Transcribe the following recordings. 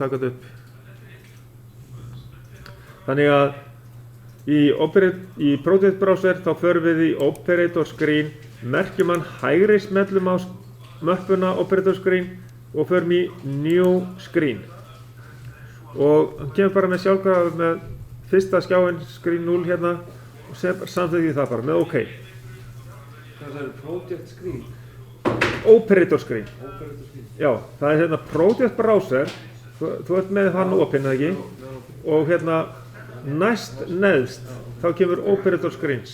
taka þetta upp. Þannig að í Project Browser þá förum við í Operator Screen, merkjum hann hægri smellum á möppuna Operator Screen og förum í New Screen. Og hann kemur bara með sjálfkrafa með fyrsta skjáin Screen 0 hérna og samþykki það bara með OK. Hvað er Project Screen? Operator Screen. Já, það er hérna Project Browser, þú ert með hann opinn eða ekki, og hérna næst neðst þá kemur Operator Screens.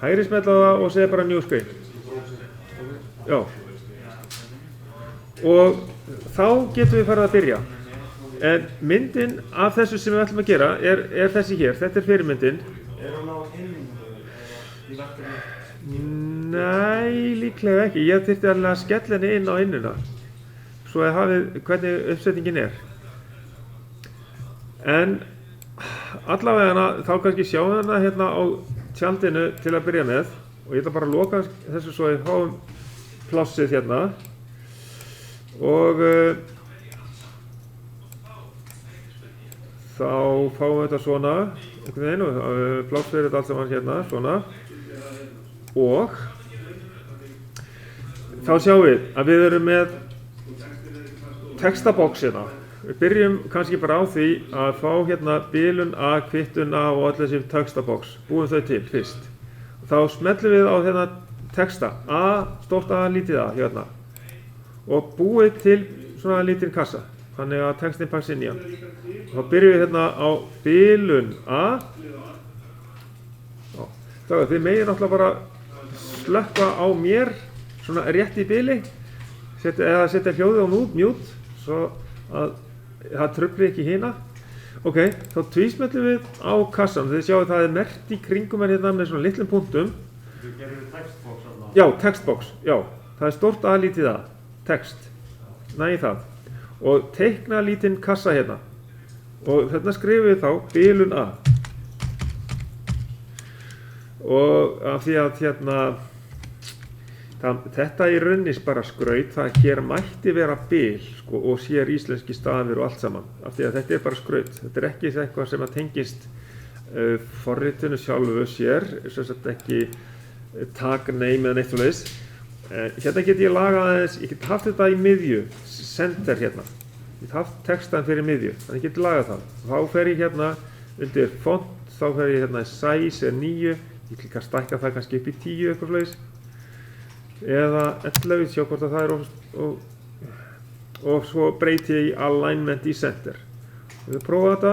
Hægri smella það og segja bara New Screen. Já. Og þá getum við farið að byrja. En myndin af þessu sem við ætlum að gera er þessi hér, þetta er fyrirmyndin. Er hún á inn í verkefni? Nei, líklega ekki. Ég þyrfti alveg að skella henni inn á innuna. Svo að hafið hvernig uppsetningin er. En allavega þá kannski sjáum við hana hérna á tjaldinu til að byrja með. Og ég ætla bara að loka þessu svo að háum plássið hérna. Og þá fáum við þetta svona, einhvern veginn, og pláss fyrir þetta allt saman hérna, svona. Og þá sjáum við að við erum með textaboxina. Við byrjum kannski bara á því að fá hérna bilun A, kvittun A og allir þessi textabox. Búum þau til fyrst. Þá smellum við á hérna texta. A, stórt A, lítið A hérna. Og búið til svona lítinn kassa. Þannig að textin passi inn í hann. Þá byrjum við hérna á bilun A. Þá þið megið náttúrulega bara slökkva á mér svona rétt í bili eða setja hljóðið á mute svo að það trufli ekki hina. Ok, þá tvísmellum við á kassan. Þið sjáu það er merkt í kringum hérna með svona litlum punktum. Þú gerir textbox þarna? Já, textbox, já. Það er stórt A, lítið A, text. Nægir það. Og teikna lítinn kassa hérna. Og hérna skrifum við þá bilun A. Og af því að hérna þetta í rauninni bara skraut, það hér mætti vera bil sko, og sér íslenski stafir og allt saman af því að þetta er bara skraut, þetta er ekki eitthvað sem að tengist forritinu sjálfu sér, sem sagt ekki tag name eða neitt svoleiðis. Hérna get ég lagað aðeins, ég get haft þetta í miðju, center hérna, ég get haft textan fyrir miðju, þannig ég get lagað það. Þá fer ég hérna undir font, þá fer ég hérna size er 9, ég klikka að stækka það kannski upp í 10 eitthvað svoleiðis. Eða 11, sjá hvort að það er og svo breyti ég í alignment í center. Við prófa þetta,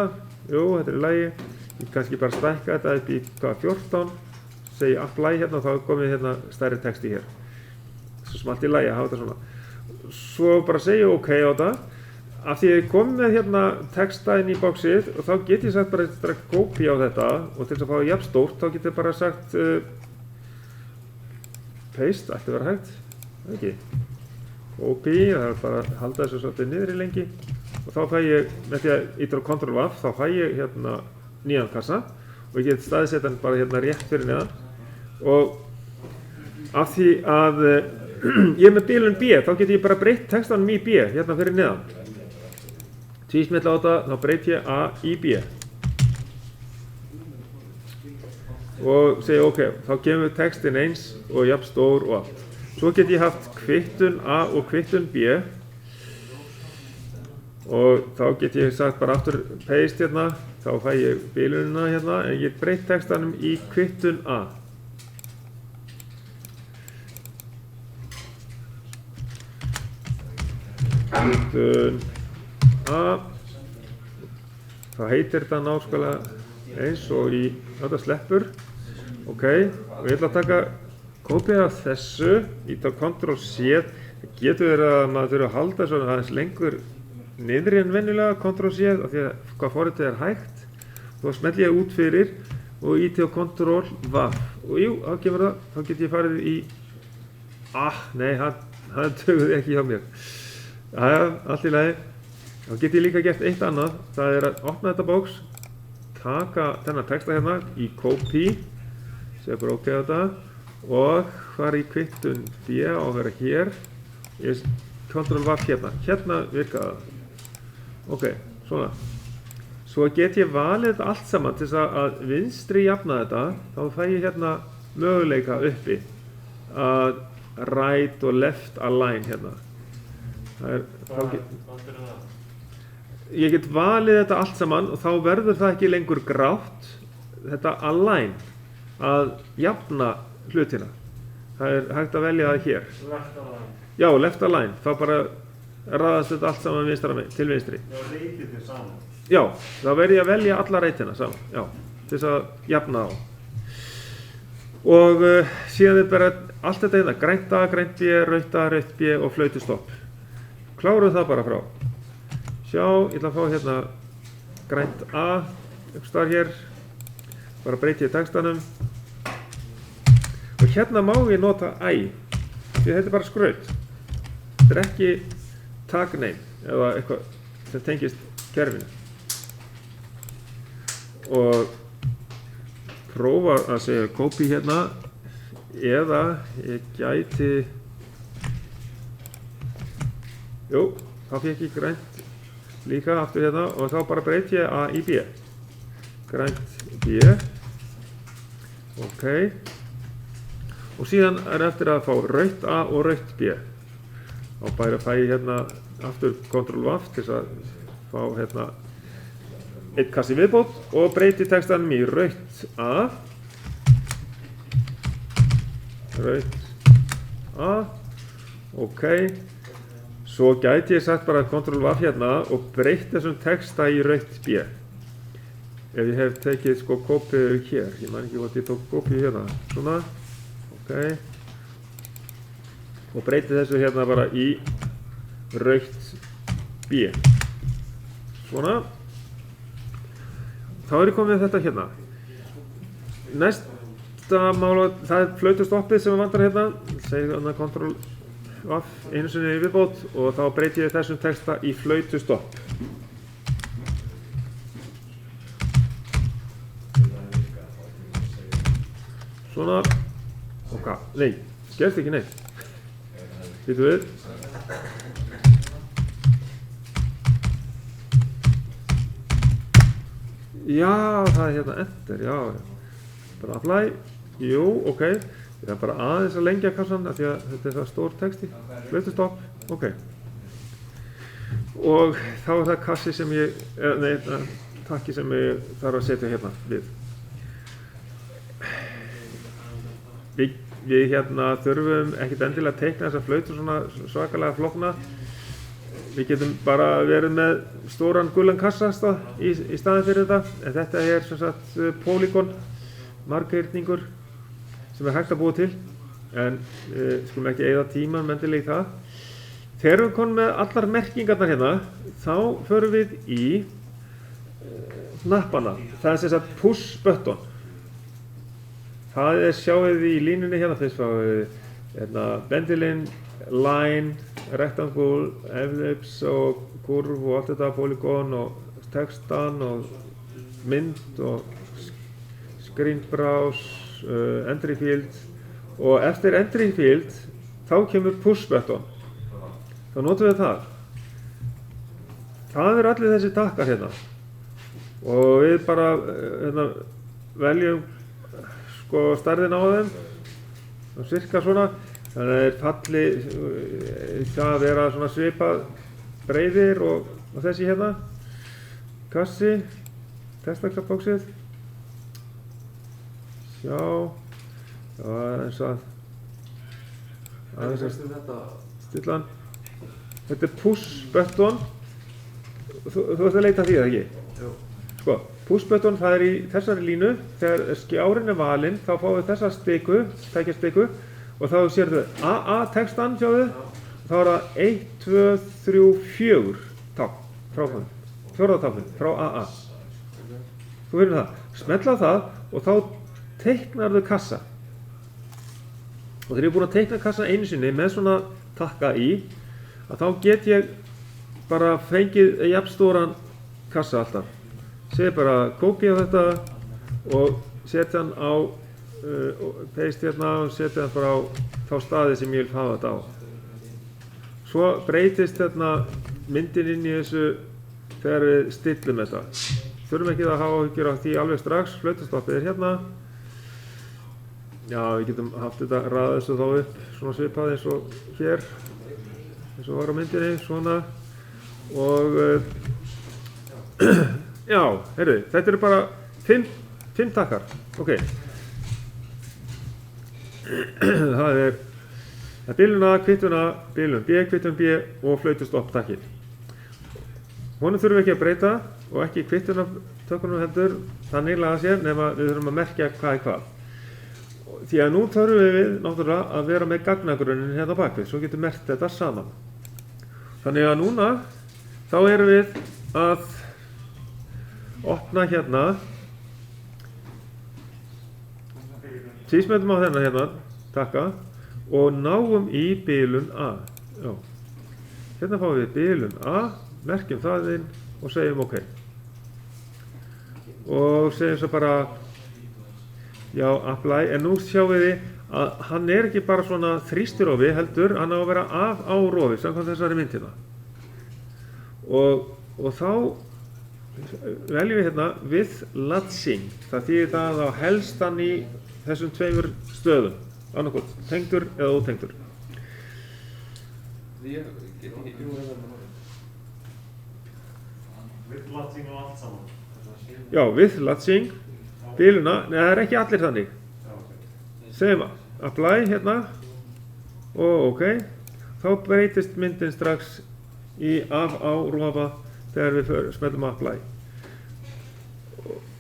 jú, þetta er í lagi. Ég kannski bara stækka þetta upp í 14, segi apply hérna og þá er komið hérna stærri texti hér. Svo sem allt í lagi að hafa þetta svona. Svo bara segja OK á þetta. Af því að ég kom með hérna texta inn í boxið og þá get ég sagt bara strax copy á þetta og til þess að fá jafn stórt þá get ég bara sagt paste, ætti að vera hægt, ekki. Copy, það er bara að halda þessu svolítið niðri lengi og þá fæ ég, með því að ítra á Ctrl F, þá fæ ég hérna nýjan kassa og ég get staðsett hann bara hérna rétt fyrir neðan og af því að ég er með bilun B, þá get ég bara breytt textanum í B, hérna fyrir neðan. Tvísmella á þetta, þá breyt ég A í B. Og segja OK, þá kemur textin eins og jafn stór og allt. Svo get ég haft kvittun A og kvittun B og þá get ég sagt bara aftur paste hérna, þá fæ ég bilunina hérna en ég breytt textanum í kvittun A. Kvittun A, þá heitir þetta nákvæmlega eins og í þetta sleppur. Ok, og ég ætla að taka kópið af þessu, ég tók Ctrl C, það getur verið að maður þurfa að halda svona aðeins lengur niðri en venjulega Ctrl C af því að hvað forritið er hægt. Þá smelli ég út fyrir og íti á Ctrl V og jú, þá kemur það, þá get ég farið í nei, það dugði ekki hjá mér. Jæja, allt í lagi. Þá get ég líka gert eitt annað, það er að opna þetta box, taka þennan texta hérna í copy, segja bara OK á þetta og fara í kvittun B á að vera hér. Ég Ctrl+V hérna virkaði það. Ok, svona. Svo get ég valið þetta allt saman til þess að vinstri jafna þetta, þá fæ ég hérna möguleika uppi að right og left align hérna. Ég get valið þetta allt saman og þá verður það ekki lengur grátt, þetta align, að jafna hlutina. Það hægt að velja það hér. Left align. Já, left align, þá bara raðast þetta allt saman til vinstri. Já, reytið þið saman. Já, þá verð ég að velja alla reytina saman, já, til þess að jafna á. Og síðan er bara allt þetta hérna, grænt A, grænt B, rautt A, rautt B og flautustopp. Klárum það bara frá. Sjá, ég ætla að fá hérna grænt A, einhvers staðar hér, bara breyti ég textanum. Og hérna má ég nota æ, því þetta er bara skraut. Þetta er ekki tag name eða eitthvað sem tengist kerfinu. Og prófa að segja copy hérna eða ég gæti þá fékk ég grænt líka aftur hérna og þá bara breyti ég A í B. Grænt B. Ok. Og síðan er eftir að fá rautt A og rautt B. Þá bara fæ ég hérna aftur Ctrl+V til þess að fá hérna einn kassi viðbót og breyti textanum í rautt A. Rautt A. Ok. Svo gæti ég sagt bara Ctrl+V hérna og breytt þessum texta í rautt B. Ef ég hef tekið sko kópíu hér. Ég man ekki hvort ég tók kópíu hérna. Svona. Ok. Og breyti þessu hérna bara í rautt B. Svona. Þá er ég komið með þetta hérna. Næsta mála, það er flautustoppið sem vantar hérna. Segðu þannig Ctrl+V einu sinni í viðbót og þá breyti ég þessum texta í flautustopp. Svona. Ok, nei, gerst ekki neitt. Býtum við. Já, það er hérna enter, já. Bara apply, jú, ok. Ég er bara aðeins að lengja kassan af því að þetta er það stór texti. Flautustopp, ok. Og þá er það kassi sem takki sem ég þarf að setja hérna við. Við hérna þurfum ekkert endilega að teikna þessa flautu svona svakalega flókna. Við getum bara verið með stóran gullan kassa í staðinn fyrir þetta, en þetta er sem sagt polygon, marghyrningur sem er hægt að búa til, en skulum ekki eyða tíman mendilega í það. Þegar við komum með allar merkingarnar hérna, þá förum við í hnappana. Það er sem sagt push button. Það er sjáið í línunni hérna, þess að bendilinn, line, rectangle, ellipse og kurv og allt þetta, polygon og textan og mynd og screen browse, entry field og eftir entry field þá kemur push button. Þá notum við það. Það eru allir þessi takkar hérna og við bara veljum sko stærðin á þeim og cirka svona. Þannig að þeir falli það að vera svona svipað breiðir og þessi hérna. Kassi, textaklappbóksið. Sjá, það er eins að stilla hann. Þetta er push button. Þú ert að leita því, eða ekki? Jú. Sko, push button það er í þessari línu. Þegar skjárinn er valinn, þá fáum við þessa stiku, tækjastiku. Og þá sérðu AA textan, sjáðu, þá er það 1, 2, 3, 4 tákn frá hann, fjórða táknin frá AA. Þú finnur það, smetla það og þá teiknar þau kassa. Og þegar ég er búinn að teikna kassa einu sinni með svona takka í, að þá get ég bara fengið jafnstóran kassa alltaf. Segir bara kópía þetta og setja hann á paste hérna og setja það bara á þá staði sem ég vil hafa þetta á. svo breytist myndin inn í þessu þegar við stillum þetta. Þurfum ekki að hafa áhyggjur af því alveg strax, flautastoppið hérna. Já, við getum haft þetta raðað þessu þá upp, svona svipað eins og hér, eins og var á myndinni, svona. Og já, heyrðu, þetta eru bara 5 takkar, ok. Það er bilun A, kvittun A, bilun B, kvittun B og flautastopp takkin. Honum þurfum við ekki að breyta og ekki kvittunartökunum heldur þannig laga sér nema við þurfum að merkja hvað er hvað. Því að nú þurfum við náttúrulega að vera með gagnagrunnin hérna bakvið, svo getum merkt þetta saman. Þannig að núna þá erum við að opna hérna, tvísmellum á þennan hérna, takka, og náum í bilun A. Já. Hérna fáum við bilun A, merkjum það inn og segjum OK. Og segjum svo bara, já, apply, en nú sjáum við að hann er ekki bara svona þrýstirofi heldur, hann á að vera af á rofi, samkvæmt þessari myndina. Og þá veljum við hérna with latching, það þýðir það að helst hann í þessum 2 stöðum, annarkot, tengdur eða ótengdur. With latching og allt saman. Já, with latching, biluna, neða það er ekki allir þannig. Segjum apply hérna og OK, þá breytist myndin strax í af á rofa þegar við smellum apply.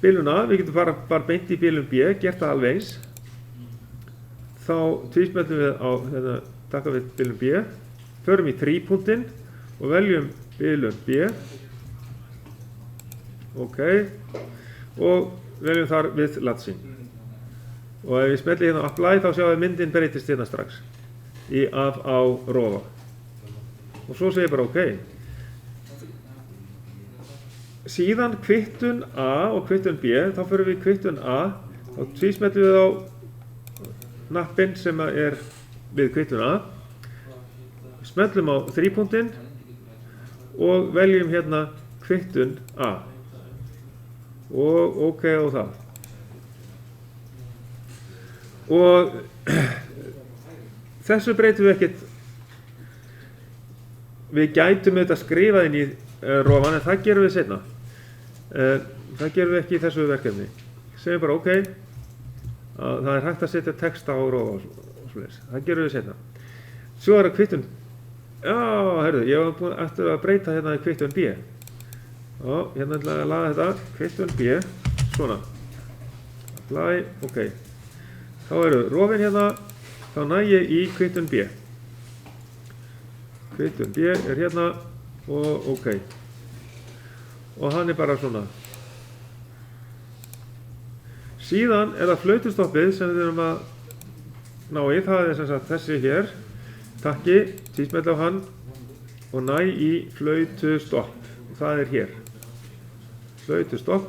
Biluna, við getum bara beint í bilun B, gert það alveg eins. Þá tvísmellum við á, hérna, taka við bilun B, förum í 3-punktinn og veljum bilun B. OK, og veljum þar with latching. Og ef við smelli hérna apply þá sjáum við myndin breytist hérna strax í af á rofa. Og svo segir bara OK. Síðan kvittun A og kvittun B, þá förum við kvittun A og tvísmellum við á knappinn sem er við kvittun A. Smellum á 3-punktinn og veljum hérna kvittun A. Og OK á það. Og þessu breytum við ekkert, við gætum auðvitað skrifað inn í rofan en það gerum við seinna. Það gerum við ekki í þessu verkefni. Segjum bara OK, að það er hægt að setja texta á rofa og svoleiðis. Það gerum við seinna. Svo er það kvittun. Já, heyrðu, ég var búinn að breyta hérna í kvittun B. Já, hérna ætla að laga þetta, kvittun B, svona. Apply, OK. Þá eru rofin hérna, þá næ ég í kvittun B. Kvittun B er hérna og OK. Og hann er bara svona. Síðan er það flautastoppið sem við þurfum að ná í, það er sem sagt þessi hér. Takki, tvísmell á hann og næ í flautustopp. Það er hér. Flautustopp,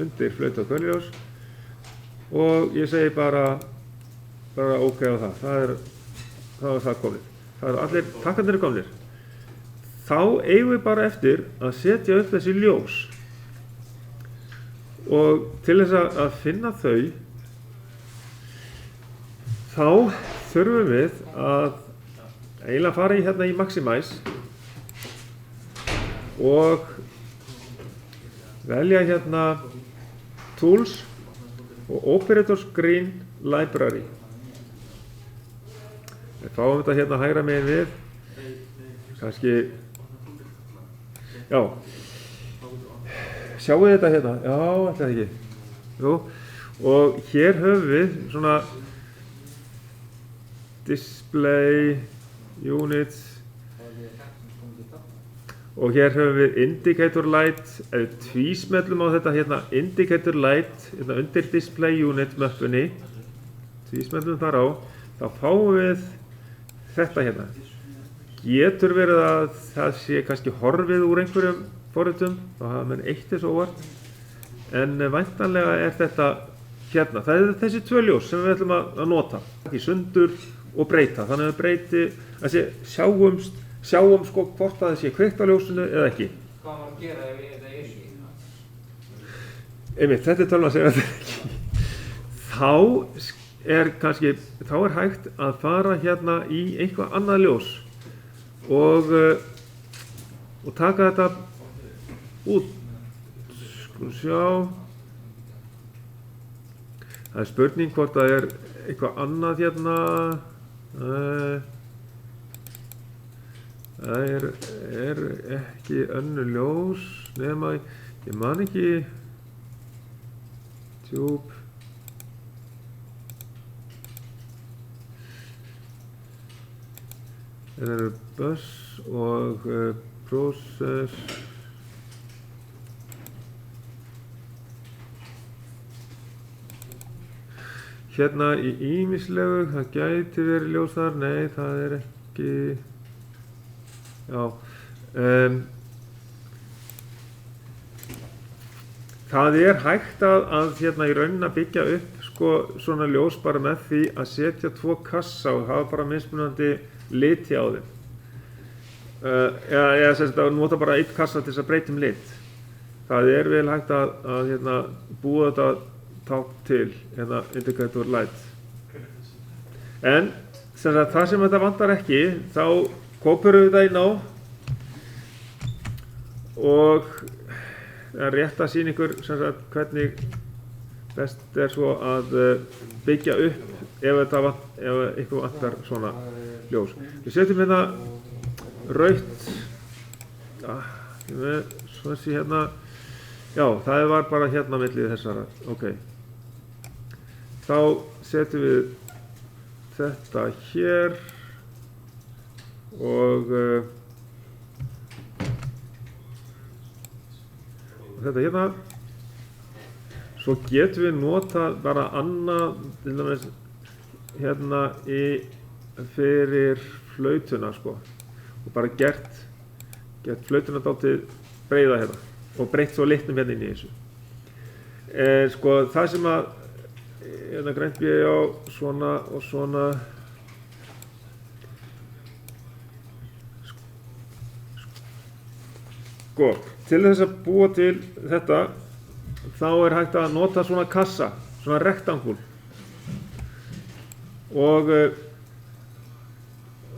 undir flauta könljós og ég segi bara OK á það. Það er það komið. Það er allir takkarnir komnir. Þá eigum við bara eftir að setja upp þessi ljós og til þess að finna þau þá þurfum við að eiginlega fara í hérna í Maximize og velja hérna Tools og Operator Screen Library. Við fáum þetta hérna hægra megin við, kannski, já, sjáu þetta hérna, já, ætla það ekki, jú, og hér höfum við svona Display Units og hér höfum við Indicator Light, ef við tvísmellum á þetta hérna Indicator Light, hérna undir Display Unit möppunni, tvísmellum þar á, þá fáum við þetta hérna. Getur verið að það sé kannski horfið úr einhverjum forritum, þá hafa menn eitt þessu óvart, en væntanlega er þetta hérna. Það er þessi tvö ljós sem við ætlum að nota, í sundur og breyta, þannig að við breyti þessi sjáum sko hvort að það sé kveikt á ljósinu eða ekki. Hvað má gera ef það er ekki? Einmitt, þetta er tölvan að segja þetta ekki. Þá er hægt að fara hérna í eitthvað annað ljós og taka þetta út. Skulum sjá. Það er spurning hvort það er eitthvað annað hérna. Það er ekki önnur ljós nema, ég man ekki, tjúb. Það eru bus og process. Hérna í ýmislegu, það gæti verið ljós þar, nei það er ekki, já. Það er hægt að hérna í rauninni að byggja upp sko svona ljós bara með því að setja 2 kassa og hafa bara mismunandi liti á þeim. Eða sem sagt að nota bara 1 kassa til þess að breyta lit. Það er vel hægt að hérna búa þetta tákn til hérna indicator light. En sem sagt það sem þetta vantar ekki, þá kópurum við það inn á og rétt að sýna ykkur sem sagt hvernig best er svo að byggja upp ef eitthvað vantar svona ljós. Við setjum hérna rautt, svona sé hérna, já það var bara hérna millið þessara, ok. Þá setjum við þetta hér og þetta hérna. Svo getum við notað bara annað, til dæmis hérna fyrir flautuna sko og bara gert flautuna dálítið breiða hérna og breytt svo litnum hérna inn í þessu. Sko það sem að hérna grænt ég á svona og svona sko til þess að búa til þetta þá er hægt að nota svona kassa, svona rektangul og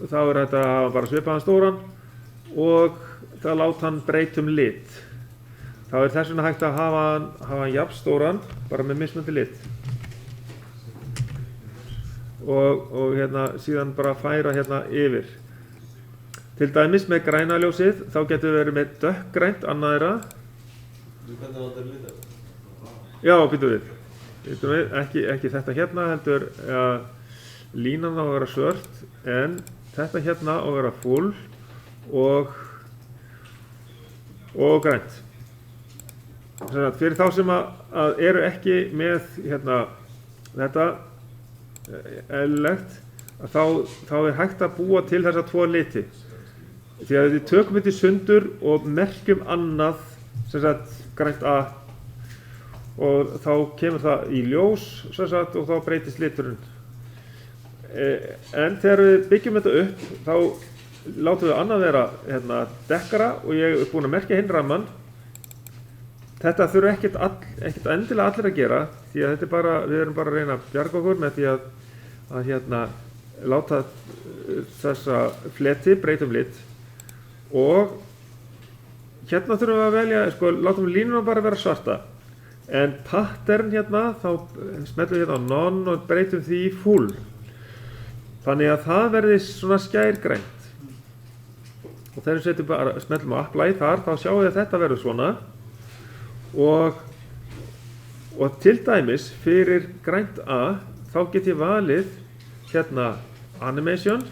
þá er hægt að hafa bara svipaðan stóran og það láta hann breyta lit. Þá er þess vegna hægt að hafa hann jafn stóran, bara með mismunandi lit og hérna síðan bara færa hérna yfir. Til dæmis með græna ljósið, þá getur við verið með dökkgrænt annað þeirra. Hvernig var þetta litað? Já, býtum við. Ekki þetta hérna heldur línan á að vera svört en þetta hérna á að vera full og grænt. Fyrir þá sem að eru ekki með hérna þetta eðlilegt þá er hægt að búa til þessa 2 liti. Því að við tökum þetta í sundur og merkjum annað sem sagt grænt A og þá kemur það í ljós sem sagt og þá breytist liturinn. En þegar við byggjum þetta upp þá látum við annað vera hérna dekkara og ég er búinn að merkja hinn ramman. Þetta þurfa ekkert endilega allir að gera því að þetta er bara, við erum bara að reyna að bjarga okkur með því að hérna láta þessa fleti breyta lit og hérna þurfum við að velja, sko, látum línuna bara vera svarta en pattern hérna, þá smellum við hérna á none og breytum því í full þannig að það verði svona skærgrænt og þegar við setjum bara, smellum á apply þar, þá sjáum við að þetta verður svona og til dæmis fyrir grænt A þá get ég valið hérna animation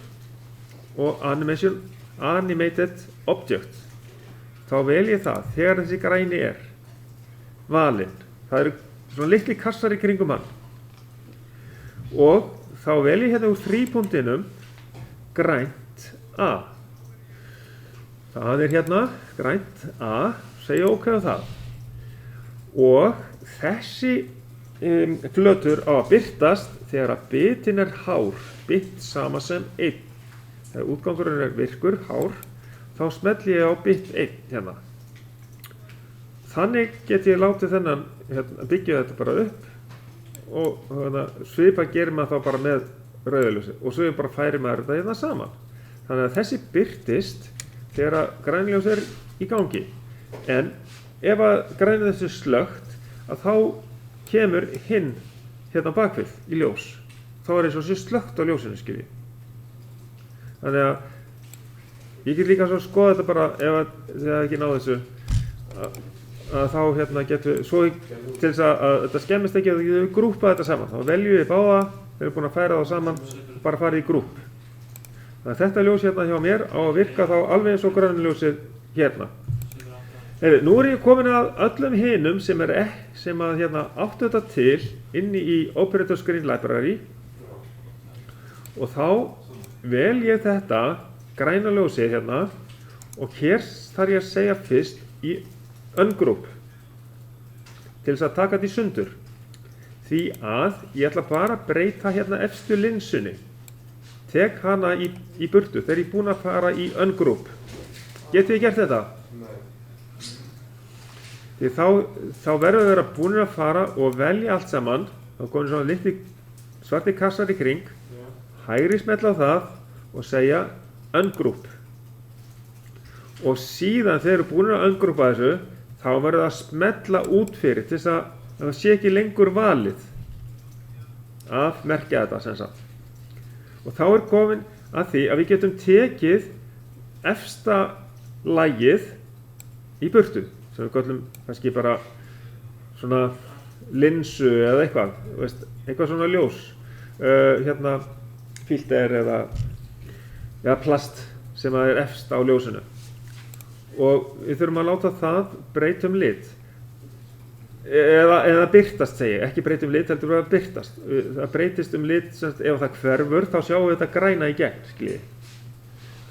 og animated object. Þá vel ég það þegar þessi græni er valinn. Það eru svona litli kassar í kringum hann. Og þá vel ég hérna úr 3-punktinum grænt A. Það er hérna grænt A, segja OK á það. Og þessi flötur á að birtast þegar að bitin er hár, bit sama sem 1. þegar útgangurinn er virkur, hár, þá smelli ég á bit 1 hérna. Þannig get ég látið þennan, byggja þetta bara upp og svipa gerir maður þá bara með rauðaljósi og svo bara færi maður þetta hérna saman. Þannig að þessi birtist þegar að grænljós er í gangi. En ef að grænljós er slökkt, að þá kemur hinn hérna bakvið í ljós. Þá er eins og sé slökkt á ljósinu, skilji. Þannig að ég get líka svo að skoða þetta bara ef þið ekki náðu þessu að þá hérna getum við, svo til þess að þetta skemmist ekki, að við getum grúpað þetta saman. Þá veljum við báða, þeir eru búin að færa þá saman og bara farið í grúp. Þannig að þetta ljós hérna hjá mér á að virka þá alveg eins og grænljósið hérna. Nú er ég komin að öllum hinum sem að hérna áttu þetta til inni í Operator Screen Library og þá vel ég þetta græna ljósið hérna og hér þarf ég að segja fyrst í ungroup til þess að taka þetta í sundur því að ég ætla bara að breyta hérna efstu linsunni, tek hana í burtu þegar ég er búin að fara í ungroup. Getið þið gert þetta? Því þá verður þau vera búin að fara og velja allt saman, þá komið svona litli svarti kassar í kring, hægri smella á það og segja ungroup. Og síðan þegar þau eru búin að ungroupa þessu, þá verður það að smella út fyrir til þess að það sé ekki lengur valið að merkja þetta sem sagt. Og þá er komin að því að við getum tekið efsta lagið í burtu, sem við köllum kannski bara svona linsu eða eitthvað, eitthvað svona ljós, hérna filter eða plast sem er efst á ljósinu. Og við þurfum að láta það breyta lit. Eða birtast segi ég, ekki breyta lit, heldur að birtast. Það breytist lit, ef það hverfur, þá sjáum við þetta græna í gegn, skilji.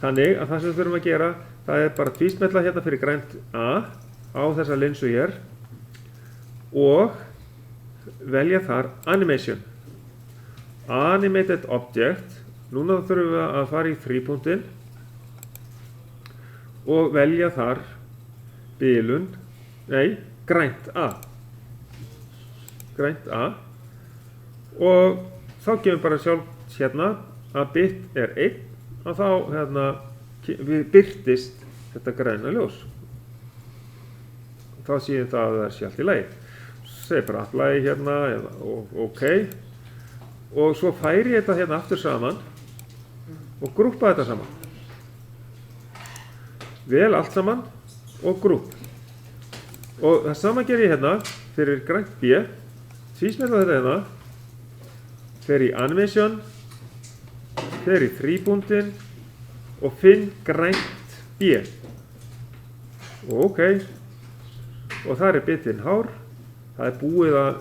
Þannig að það sem við þurfum að gera, það er bara tvísmella hérna fyrir grænt A á þessa linsu hér og velja þar Animation. Animated Object. Núna þurfum við að fara í þrípunktinn og velja þar grænt A. Grænt A. Og þá gefum bara sjálf hérna að bit er 1 og þá hérna birtist þetta græna ljós. Þá séum það að það sé allt í lagi. Segir bara apply hérna og OK. Og svo færi ég þetta hérna aftur saman og grúpa þetta saman. Vel allt saman og grúp. Og það sama ger ég hérna fyrir grænt B. Tvísmella þetta hérna. Fer í Animation. Fer í þrípunktinn og finn grænt B. Og OK. Og þar er bitinn hár. Það er búið að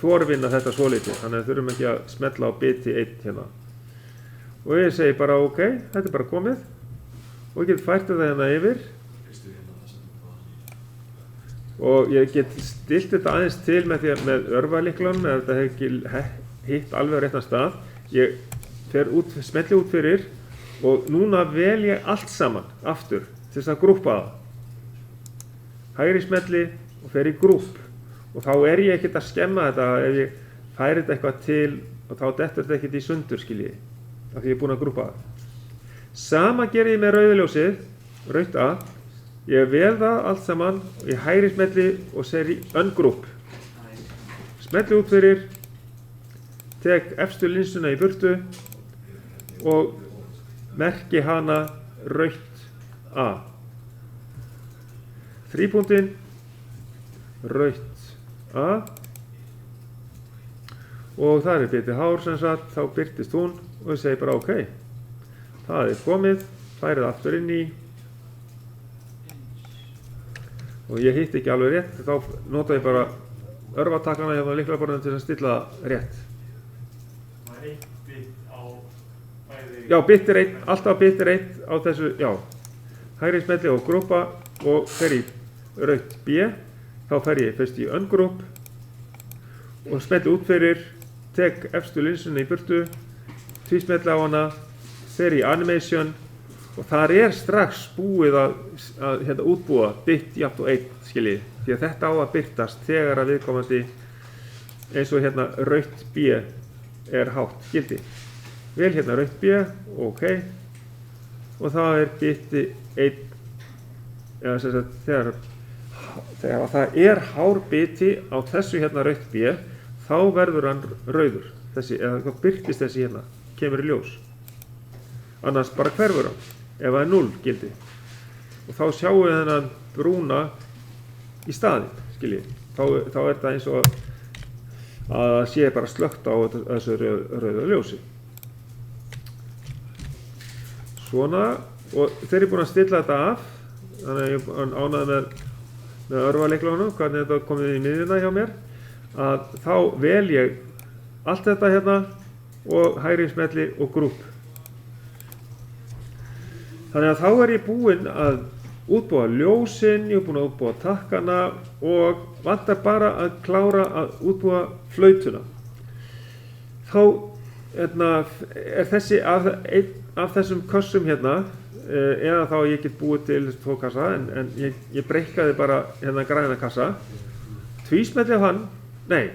forvinna þetta svolítið, þannig að þurfum ekki að smetla á biti 1 hérna. Og ég segi bara OK, þetta er bara komið. Og ég get fært þetta hérna yfir. Og ég get stilt þetta aðeins til með örvarlyklunum, ef þetta hefur ekki hitt alveg á réttan stað. Ég smetli út fyrir og núna vel ég allt saman aftur til þess að grúpa það. Hægri smetli og fer í grúp. Og þá er ég ekkert að skemma þetta ef ég færi þetta eitthvað til og þá dettur þetta ekkert í sundur, skilji, af því ég er búin að grúpa það. Sama ger ég með rauðljósið, rautt A. Ég vel það allt saman og ég hægri smelli og segi ungroup. Smelli út fyrir, tek efstu linsuna í burtu og merki hana rautt A. Þrípunktinn, rautt A. Og það er bitið hár sem sagt, þá birtist hún og ég segi bara OK. Það er komið, færið aftur inn í og ég hitt ekki alveg rétt, þá nota ég bara örvatakana hjá lyklaborðinu til að stilla rétt. Það er 1 bit á bæði... Já, bit er 1, alltaf bit er 1 á þessu, já. Hægri smelli og grúpa og fer í rautt B. Þá fer ég fyrst í ungroup og smelli út fyrir, tek efstu linsunni í burtu, tvísmelli á hana, fer í Animation og þar strax búið að hérna, útbúa bit jafnt og 1 skiljið, því að þetta á að birtast þegar að viðkomandi eins og hérna rautt B hátt gildi. Vel hérna rautt B, ok, og það biti 1, eða sem sagt þegar það hár biti á þessu hérna rautt B, þá verður hann rauður, þessi, eða þá birtist þessi hérna, kemur í ljós. Annars bara hverfur hann, ef það 0 gildi. Og þá sjáum við þennan brúna í staðinn, skiljið. Þá það eins og að það sé bara slökkt á þessu rauða ljósi. Svona, og þeir eru búin að stilla þetta af, þannig að ég er ánægður með örvaleiklanum, hvernig þetta komið í miðjuna hjá mér, að þá vel ég allt þetta hérna og hægri smelli og grúp. Þannig að þá er ég búinn að útbúa ljósin, ég er búinn að útbúa takkana og vantar bara að klára að útbúa flautuna. Þá þessi af þessum kössum hérna, eða þá ég get búið til 2 kassa, en ég breikkaði bara hérna græna kassa, tvísmelli af hann, nei,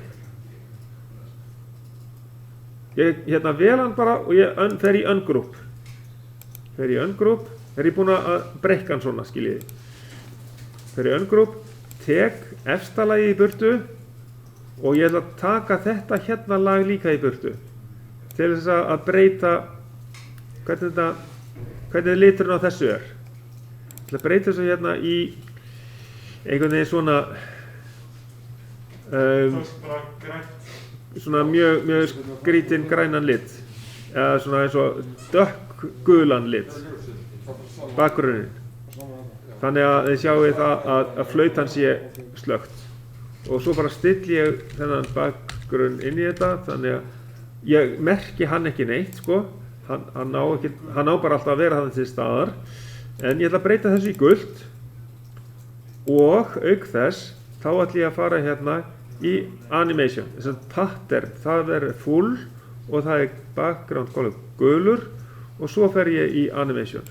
ég hérna vel hann bara og ég fer í ungroup. Fer í ungroup, er ég búinn að breikka hann svona, skiljiði. Fer í ungroup, tek efsta lagið í burtu og ég ætla að taka þetta hérna lag líka í burtu til þess að breyta hvernig liturinn á þessu er. Ég ætla að breyta þessu hérna í einhvern veginn svona bara grænt. svona mjög skrítinn grænan lit, eða svona eins og dökkgulan lit, bakgrunnin. Þannig að þið sjáu að flautan sé slökkt. Og svo bara still ég þennan bakgrunn inn í þetta, þannig að ég merki hann ekki neitt, sko. Hann á bara alltaf að vera þannig til staðar. En ég ætla að breyta þessu í gult og auk þess, þá ætla ég að fara hérna í animation, þess að pattern, það full og það background color gulur og svo fer ég í animation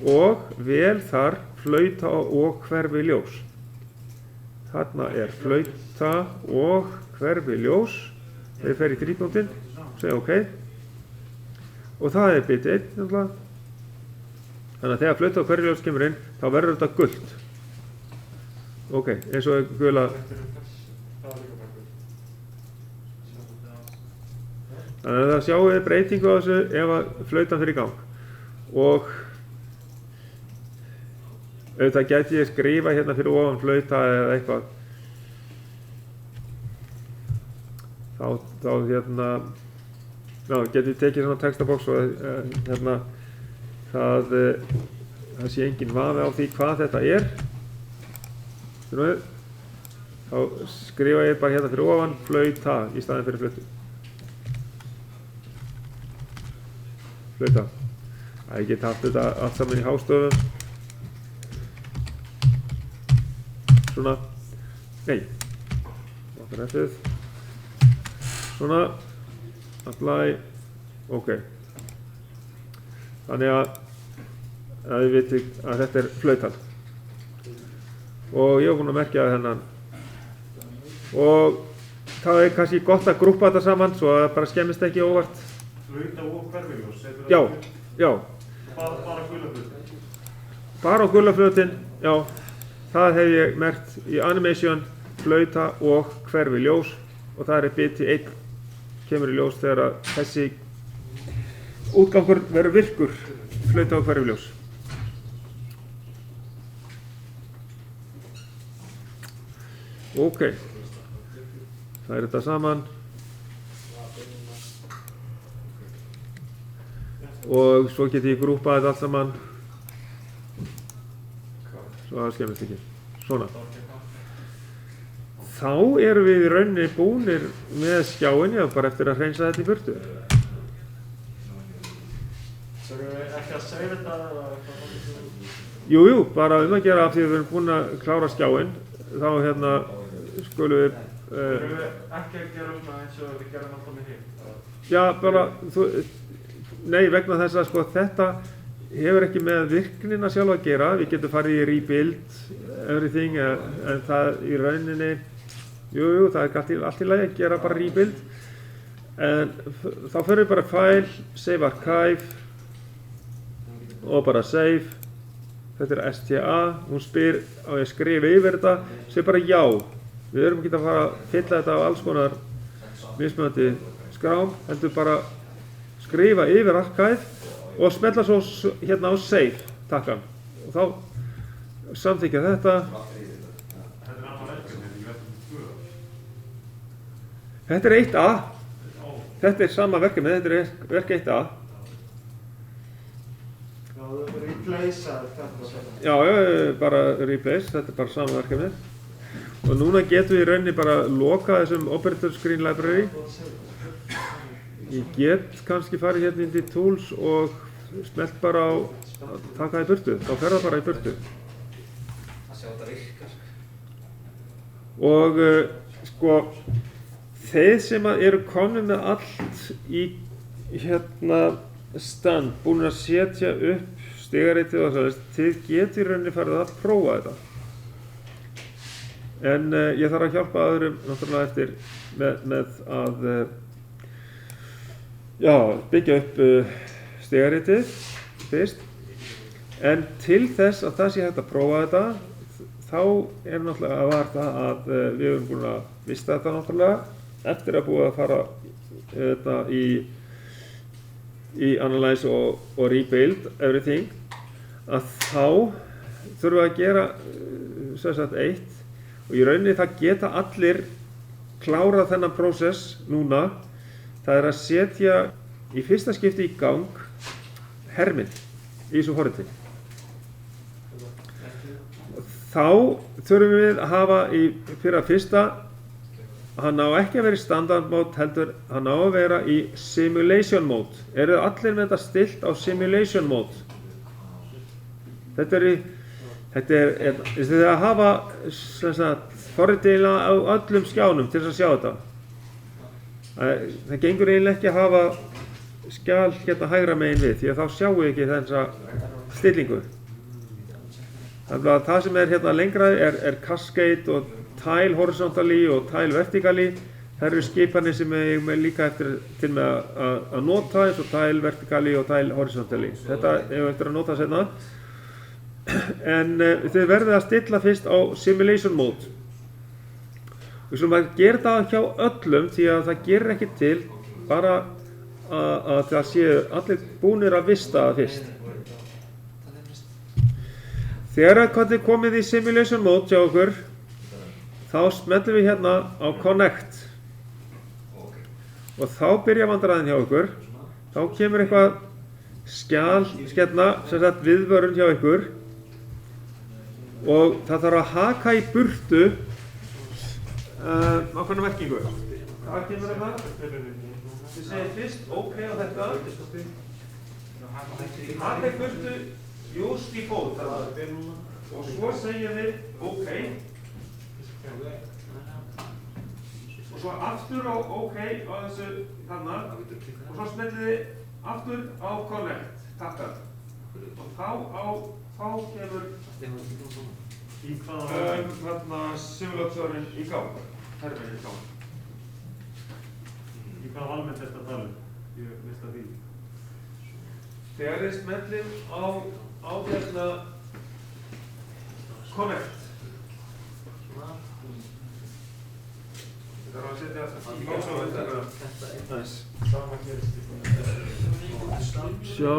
og vel þar flauta og hverfi ljós. Þarna flauta og hverfi ljós, þegar ég fer í 3-punktinn, segja ok og það bit 1 náttúrulega. Þannig að þegar flauta og hverfi ljós kemur inn, þá verður þetta gult. Ok, eins og gula. Þannig að það sjáum við breytingu á þessu ef að flautan fyrir í gang. Og auðvitað gæti ég skrifa hérna fyrir ofan flauta eða eitthvað. Þá hérna, já, geti ég tekið svona textabox og hérna það sé engin vafi á því hvað þetta er. Þá skrifa ég bara hérna fyrir ofan flauta í staðinn fyrir flautu. Flauta. Ég get haft þetta allt saman í hástöfum. Svona. Nei. Nokkar eftir. Svona. Apply. Ok. Þannig að þið viti að þetta flautan. Og ég hef búinn að merkja þennan. Og það kannski gott að grúppa þetta saman svo að það bara skemmist ekki óvart. Flauta og hverfiljós. Já. Bara gulaflötin. Bara á gulaflötin, já. Það hef ég merkt í animation, flauta og hverfiljós og það biti 1 kemur í ljós þegar að þessi útgangur verður virkur, flauta og hverfiljós. Ok, það þetta saman og svo get ég grúpað þetta allt saman svo það skemmist ekki. Svona. Þá erum við í rauninni búnir með skjáin, já, bara eftir að hreinsa þetta í burtu. Svo erum við ekki að segja þetta eða Jú, bara að gera af því að við erum búin að klára skjáin, þá hérna skulum við erum við ekki að gera svona eins og við gerum alltaf með hitt? já, bara nei, vegna þess að sko þetta hefur ekki með virknina sjálf að gera. Við getum farið í rebuild everything en það í rauninni, jú, það er allt í lagi að gera bara rebuild. En þá fyrir við bara file, save archive og bara save. Þetta er STA, hún spyr á ég að skrifa yfir þetta, segir bara já. Við erum ekki að fara að fylla þetta á alls konar mismunandi skrám, heldur bara skrifa yfir archive og smella svo hérna á save takkan. Og þá samþykkja þetta. Þetta er annað verkefni, ekki verkefni 2. Þetta er 1A. Þetta er sama verkefni, þetta er verk 1A. Já, það er bara replace þetta. Já, bara replace, þetta er bara sama verkefni. Og núna getum við í rauninni bara loka þessum operator screen library. Ég get kannski farið hérna inn í tools og smellt bara á að taka það í burtu. Þá fer það bara í burtu. Að sjá þetta virkar. Og sko, þeir sem eru komnir með allt í hérna stand, búin að setja upp stigaritið og þess, þið getur í rauninni farið að prófa þetta. En ég þarf að hjálpa öðrum náttúrulega eftir með að byggja upp stigaritið fyrst. En til þess að það sé hægt að prófa þetta, þá er náttúrulega var það að við erum búin að vista þetta náttúrulega eftir að búið að fara þetta í analyze og rebuild everything, að þá þurfum við að gera sem sagt eitt. Og í rauninni það geta allir klárað þennan prósess núna. Það er að setja í fyrsta skipti í gang herminn í þessu forriti. Þá þurfum við að hafa fyrir að fyrsta, hann á ekki að vera í standard mode heldur, hann á að vera í simulation mode. Eru allir með þetta stilt á simulation mode? Þetta er að hafa forritina á öllum skjánum til þess að sjá þetta. Það gengur eiginlega ekki að hafa skjál hérna hægra megin við, því að þá sjáum við ekki þessa stillingu. Þannig að það sem er hérna lengra er cascade og tile horizontally og tile vertically. Það eru skipanir sem ég með líka eftir til með að nota eins og tile vertically og tile horizontally. Þetta er eftir að nota seinna. En þið verðið að stilla fyrst á simulation mode. Við skulum að gera það hjá öllum því að það gerir ekki til bara að það séu allir búnir að vista það fyrst. Þegar þið komið í simulation mode hjá okkur, þá smellum við hérna á connect. Og þá byrja vandræðin hjá okkur. Þá kemur eitthvað skjál, sem sagt viðvörun hjá ykkur. Og það þarf að haka í burtu ákveðna merkingu. Hvað kemur þetta? Þið segir fyrst OK á þetta. Haka í burtu, use default. Og svo segir þið OK. Og svo aftur á OK á þessu þarna. Og svo smellið þið aftur á connect. Takkar. Og þá kemur Í hvaða simulatorinn í gang. Herminn í gang. Í hvaða valmend þetta að tala? Ég veist að því. Þegar þið smellið á hérna connect. Það þarf að setja í gang svo þetta. Sama gerist. Sjá.